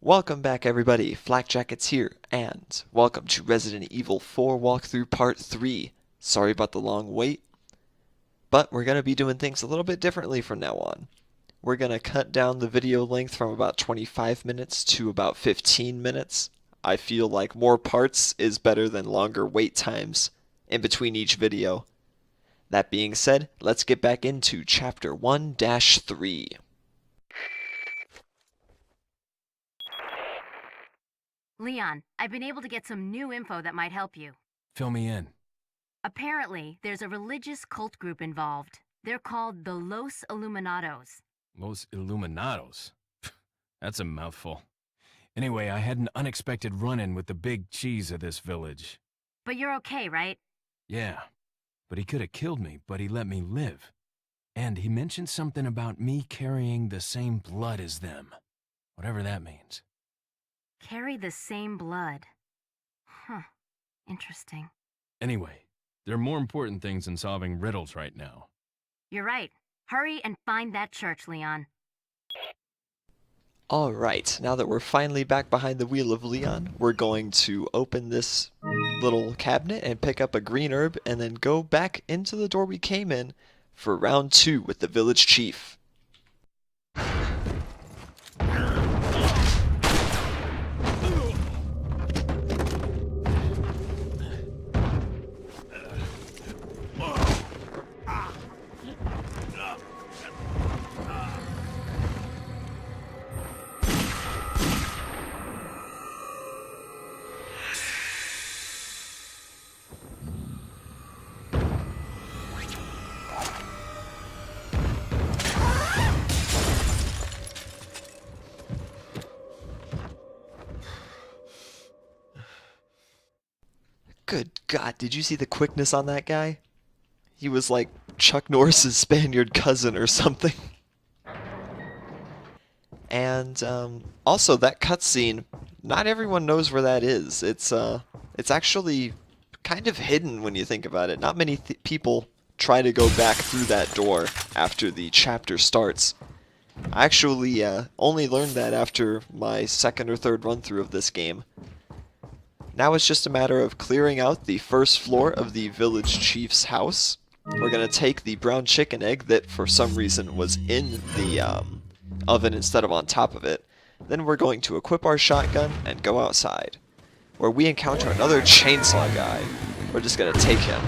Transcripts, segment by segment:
Welcome back everybody, Flak Jackets here, and welcome to Resident Evil 4 walkthrough part 3. Sorry about the long wait, but we're going to be doing things a little bit differently from now on. We're going to cut down the video length from about 25 minutes to about 15 minutes. I feel like more parts is better than longer wait times in between each video. That being said, let's get back into Chapter 1-3. Leon, I've been able to get some new info that might help you. Fill me in. Apparently, there's a religious cult group involved. They're called the Los Illuminados. Los Illuminados. That's a mouthful. Anyway, I had an unexpected run-in with the big cheese of this village. But you're okay, right? Yeah, but he could have killed me, but he let me live. And he mentioned something about me carrying the same blood as them. Whatever that means. Carry the same blood. Huh. Interesting. Anyway, there are more important things than solving riddles right now. You're right. Hurry and find that church, Leon. Alright, now that we're finally back behind the wheel of Leon, we're going to open this little cabinet and pick up a green herb and then go back into the door we came in for round 2 with the village chief. Good God, did you see the quickness on that guy? He was like Chuck Norris's Spaniard cousin or something. And also that cutscene, not everyone knows where that is. It's actually kind of hidden when you think about it. Not many people try to go back through that door after the chapter starts. I actually only learned that after my second or third run through of this game. Now it's just a matter of clearing out the first floor of the village chief's house. We're going to take the brown chicken egg that for some reason was in the oven instead of on top of it. Then we're going to equip our shotgun and go outside, where we encounter another chainsaw guy. We're just going to take him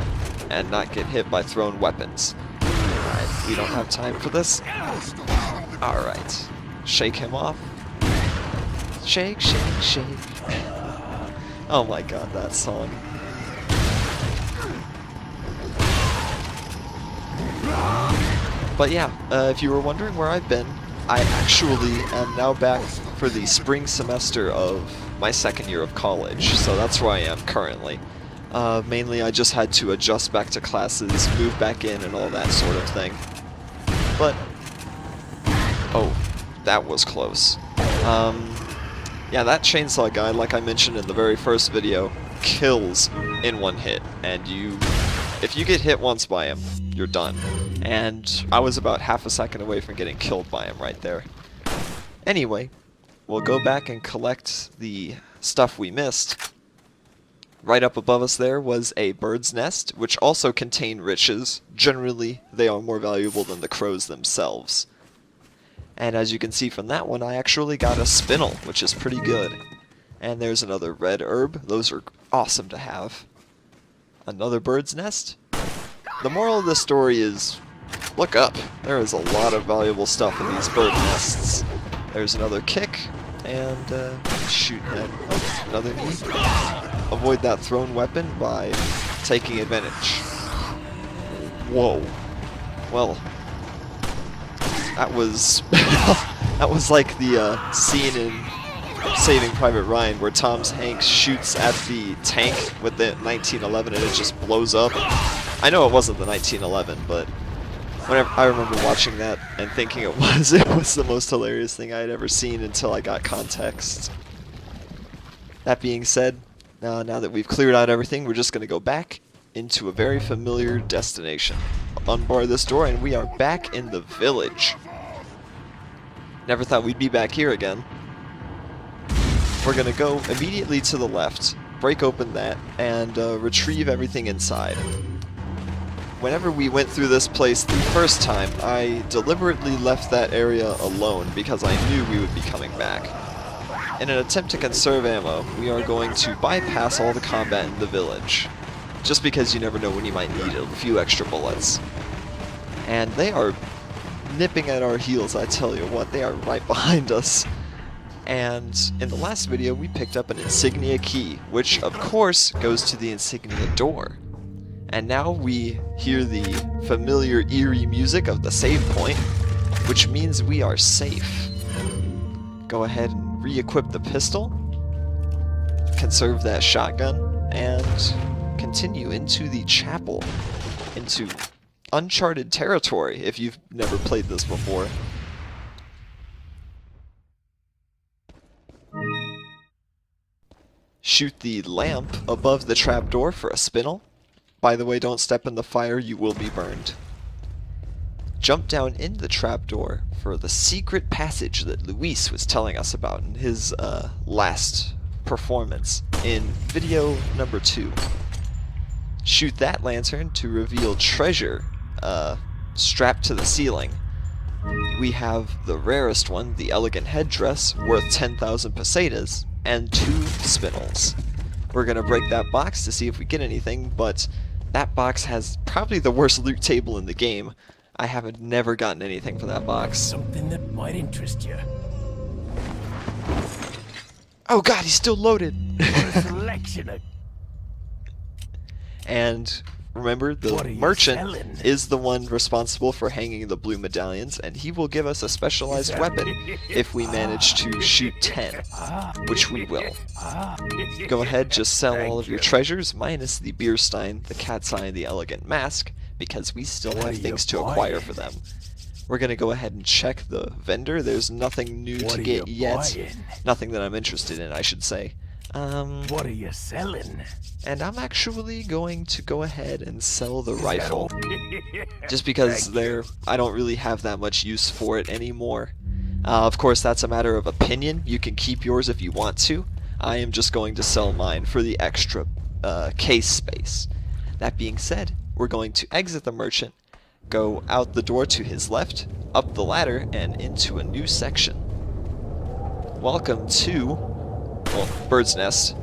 and not get hit by thrown weapons. Alright, we don't have time for this. Alright, shake him off. Shake, shake, shake. Oh my God, that song. But yeah, if you were wondering where I've been, I actually am now back for the spring semester of my second year of college, so that's where I am currently. Mainly I just had to adjust back to classes, move back in, and all that sort of thing. But, oh, that was close. Yeah, that chainsaw guy, like I mentioned in the very first video, kills in one hit, and if you get hit once by him, you're done. And I was about half a second away from getting killed by him right there. Anyway, we'll go back and collect the stuff we missed. Right up above us there was a bird's nest, which also contained riches. Generally, they are more valuable than the crows themselves. And as you can see from that one, I actually got a Spinel, which is pretty good. And there's another red herb. Those are awesome to have. Another bird's nest. The moral of the story is, look up. There is a lot of valuable stuff in these bird nests. There's another kick, and shoot that. Oh, another knee. Avoid that thrown weapon by taking advantage. Whoa. Well, that was that was like the scene in Saving Private Ryan where Tom Hanks shoots at the tank with the 1911 and it just blows up. I know it wasn't the 1911, but whenever I remember watching that and thinking it was the most hilarious thing I had ever seen until I got context. That being said, now that we've cleared out everything, we're just going to go back into a very familiar destination. Unbar this door and we are back in the village. Never thought we'd be back here again. we're going to go immediately to the left, break open that, and retrieve everything inside. Whenever we went through this place the first time, I deliberately left that area alone because I knew we would be coming back. In an attempt to conserve ammo, we are going to bypass all the combat in the village, just because you never know when you might need a few extra bullets. And they are nipping at our heels, I tell you what, they are right behind us. And in the last video, we picked up an insignia key, which of course goes to the insignia door. And now we hear the familiar eerie music of the save point, which means we are safe. Go ahead and re-equip the pistol, conserve that shotgun, and continue into the chapel, into uncharted territory if you've never played this before. Shoot the lamp above the trapdoor for a spinel. By the way, don't step in the fire, you will be burned. Jump down in the trapdoor for the secret passage that Luis was telling us about in his last performance in video number 2. Shoot that lantern to reveal treasure strapped to the ceiling. We have the rarest one, the elegant headdress, worth 10,000 pesetas, and 2 spinels. We're gonna break that box to see if we get anything, but that box has probably the worst loot table in the game. I haven't never gotten anything for that box. Something that might interest you. Oh god, he's still loaded! What a selection of... And remember, the merchant is the one responsible for hanging the blue medallions, and he will give us a specialized weapon if we manage to shoot 10, which we will. Go ahead, just sell all of your treasures, minus the beer stein, the Catseye, and the elegant mask, because we still have things to acquire for them. We're going to go ahead and check the vendor. There's nothing new to get yet. Nothing that I'm interested in, I should say. What are you selling? And I'm actually going to go ahead and sell the rifle. Just because I don't really have that much use for it anymore. Of course, that's a matter of opinion. You can keep yours if you want to. I am just going to sell mine for the extra case space. That being said, we're going to exit the merchant, go out the door to his left, up the ladder, and into a new section. Welcome to, well, Bird's Nest.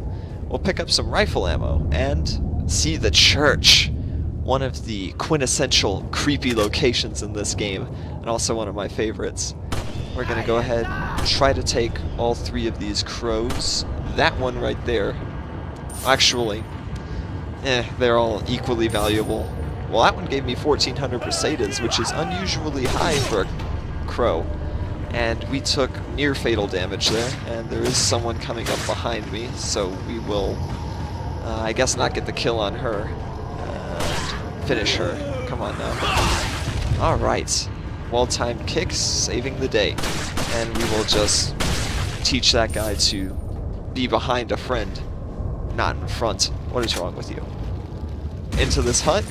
We'll pick up some rifle ammo and see the church. One of the quintessential creepy locations in this game, and also one of my favorites. We're gonna go ahead and try to take all 3 of these crows. That one right there. Actually, they're all equally valuable. Well, that one gave me 1,400 pesetas, which is unusually high for a crow. And we took near fatal damage there, and there is someone coming up behind me, so we will, I guess, not get the kill on her. Finish her. Come on now. Alright. Well-timed kicks, saving the day. And we will just teach that guy to be behind a friend, not in front. What is wrong with you? Into this hut,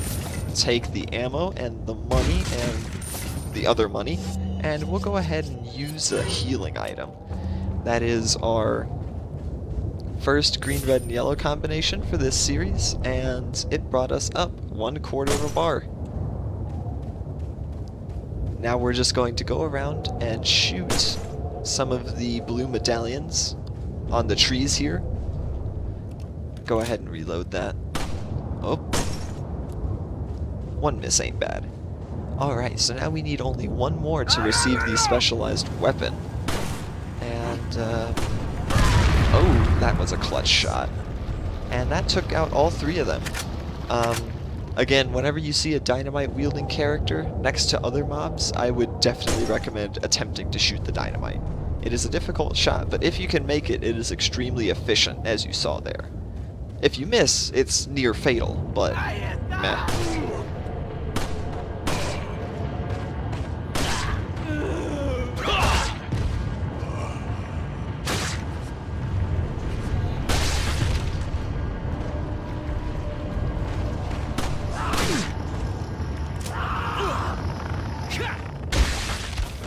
take the ammo and the money and the other money, and we'll go ahead and use a healing item. That is our first green, red, and yellow combination for this series, and it brought us up 1/4 of a bar. Now we're just going to go around and shoot some of the blue medallions on the trees here. Go ahead and reload that. Oh. 1 miss ain't bad. Alright, so now we need only 1 more to receive the specialized weapon. And, oh, that was a clutch shot. And that took out all 3 of them. Again, whenever you see a dynamite-wielding character next to other mobs, I would definitely recommend attempting to shoot the dynamite. It is a difficult shot, but if you can make it, it is extremely efficient, as you saw there. If you miss, it's near fatal, but meh.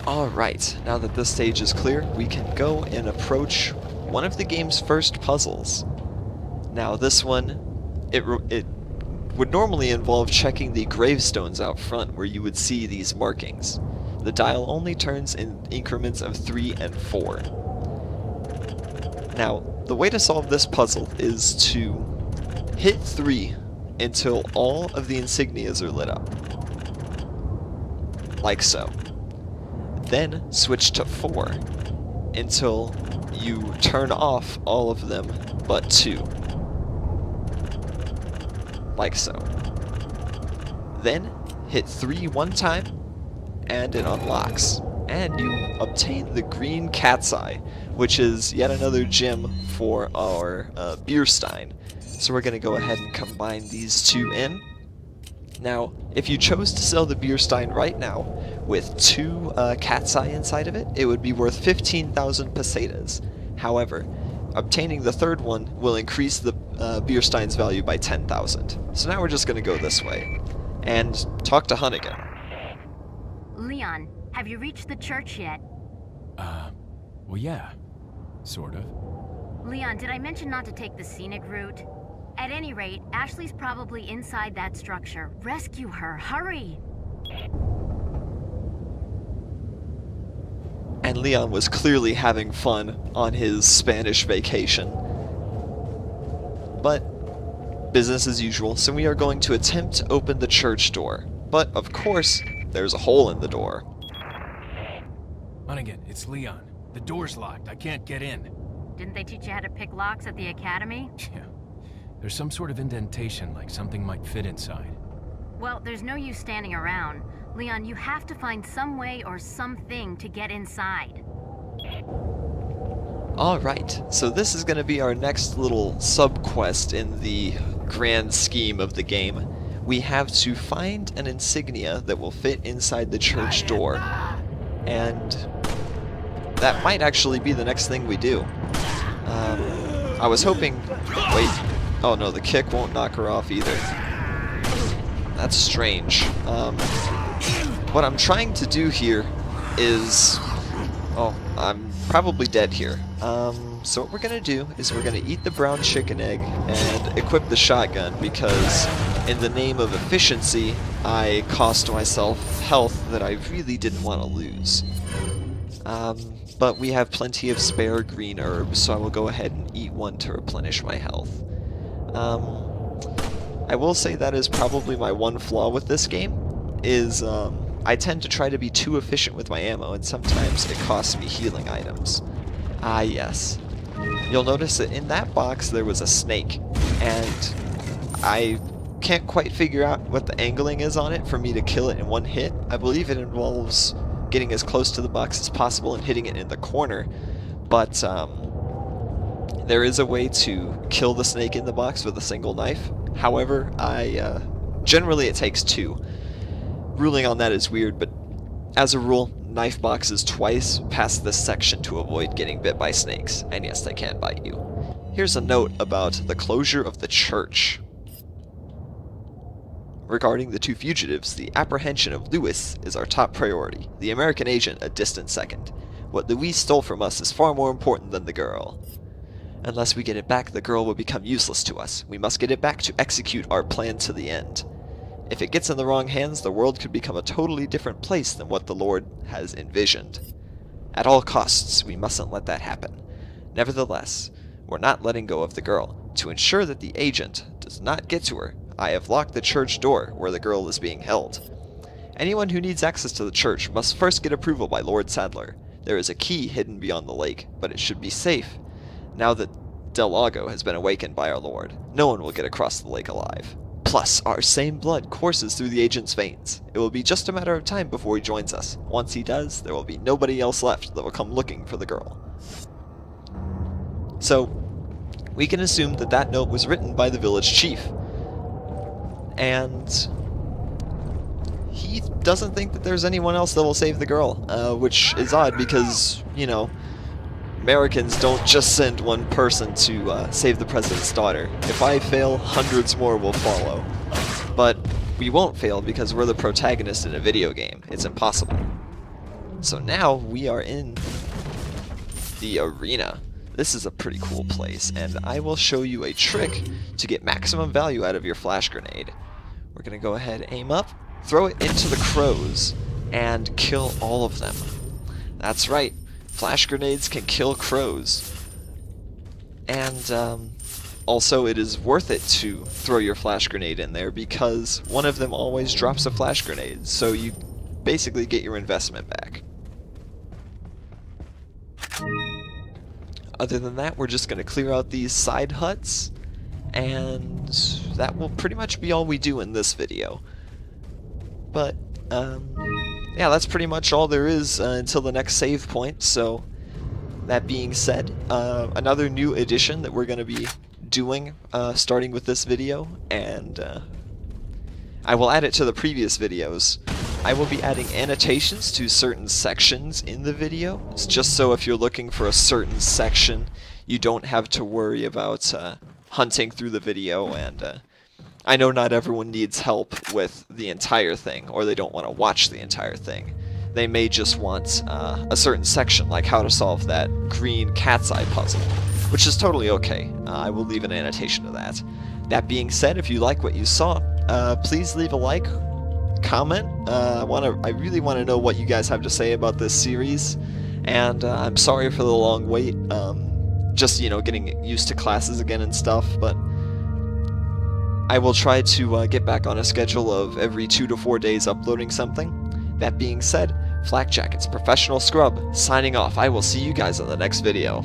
Alright, now that this stage is clear, we can go and approach one of the game's first puzzles. Now this one, it would normally involve checking the gravestones out front where you would see these markings. The dial only turns in increments of 3 and 4. Now, the way to solve this puzzle is to hit 3 until all of the insignias are lit up. Like so. Then switch to 4 until you turn off all of them but 2. Like so. Then hit 3 one time and it unlocks. And you obtain the green Catseye, which is yet another gem for our beer stein. So we're going to go ahead and combine these two in. Now, if you chose to sell the beer stein right now with 2 Catseye inside of it, it would be worth 15,000 pesetas. However, obtaining the third one will increase the beer stein's value by 10,000. So now we're just going to go this way and talk to Hunnigan. Leon, have you reached the church yet? Well, yeah. Sort of. Leon, did I mention not to take the scenic route? At any rate, Ashley's probably inside that structure. Rescue her, hurry! And Leon was clearly having fun on his Spanish vacation. But business as usual, so we are going to attempt to open the church door. But, of course, there's a hole in the door. Hunnigan, it's Leon. The door's locked. I can't get in. Didn't they teach you how to pick locks at the academy? Yeah. There's some sort of indentation, like something might fit inside. Well, there's no use standing around. Leon, you have to find some way or something to get inside. Alright, so this is going to be our next little sub-quest in the grand scheme of the game. We have to find an insignia that will fit inside the church door. And that might actually be the next thing we do. I was hoping... Wait. Oh no, the kick won't knock her off either. That's strange. What I'm trying to do here is... Oh, I'm probably dead here. So what we're going to do is we're going to eat the brown chicken egg and equip the shotgun because in the name of efficiency, I cost myself health that I really didn't want to lose. But we have plenty of spare green herbs, so I will go ahead and eat one to replenish my health. I will say that is probably my one flaw with this game, is I tend to try to be too efficient with my ammo, and sometimes it costs me healing items. Ah yes. You'll notice that in that box there was a snake, and I can't quite figure out what the angling is on it for me to kill it in one hit. I believe it involves getting as close to the box as possible and hitting it in the corner, but there is a way to kill the snake in the box with a single knife. However, generally it takes 2. Ruling on that is weird, but as a rule, knife boxes twice past this section to avoid getting bit by snakes, and yes, they can bite you. Here's a note about the closure of the church. Regarding the 2 fugitives, the apprehension of Louis is our top priority, the American agent a distant second. What Louis stole from us is far more important than the girl. Unless we get it back, the girl will become useless to us. We must get it back to execute our plan to the end. If it gets in the wrong hands, the world could become a totally different place than what the Lord has envisioned. At all costs, we mustn't let that happen. Nevertheless, we're not letting go of the girl. To ensure that the agent does not get to her, I have locked the church door where the girl is being held. Anyone who needs access to the church must first get approval by Lord Sadler. There is a key hidden beyond the lake, but it should be safe. Now that Del Lago has been awakened by our Lord, no one will get across the lake alive. Plus, our same blood courses through the agent's veins. It will be just a matter of time before he joins us. Once he does, there will be nobody else left that will come looking for the girl. So, we can assume that that note was written by the village chief. And he doesn't think that there's anyone else that will save the girl, which is odd because, you know, Americans don't just send one person to save the president's daughter. If I fail, hundreds more will follow. But we won't fail because we're the protagonist in a video game. It's impossible. So now we are in the arena. this is a pretty cool place, and I will show you a trick to get maximum value out of your flash grenade. We're going to go ahead, aim up, throw it into the crows, and kill all of them. That's right, flash grenades can kill crows. And also it is worth it to throw your flash grenade in there because one of them always drops a flash grenade, so you basically get your investment back. Other than that, we're just going to clear out these side huts, and that will pretty much be all we do in this video. But, yeah, that's pretty much all there is until the next save point, so that being said, another new addition that we're going to be doing starting with this video, and I will add it to the previous videos. I will be adding annotations to certain sections in the video. It's just so if you're looking for a certain section, you don't have to worry about hunting through the video, and I know not everyone needs help with the entire thing, or they don't want to watch the entire thing. They may just want a certain section, like how to solve that green Catseye puzzle, which is totally okay. I will leave an annotation to that. That being said, if you like what you saw, please leave a like, comment. I really want to know what you guys have to say about this series, and I'm sorry for the long wait. Just, you know, getting used to classes again and stuff, but I will try to get back on a schedule of every 2 to 4 days uploading something. That being said, Flak Jacket's Professional Scrub, signing off. I will see you guys in the next video.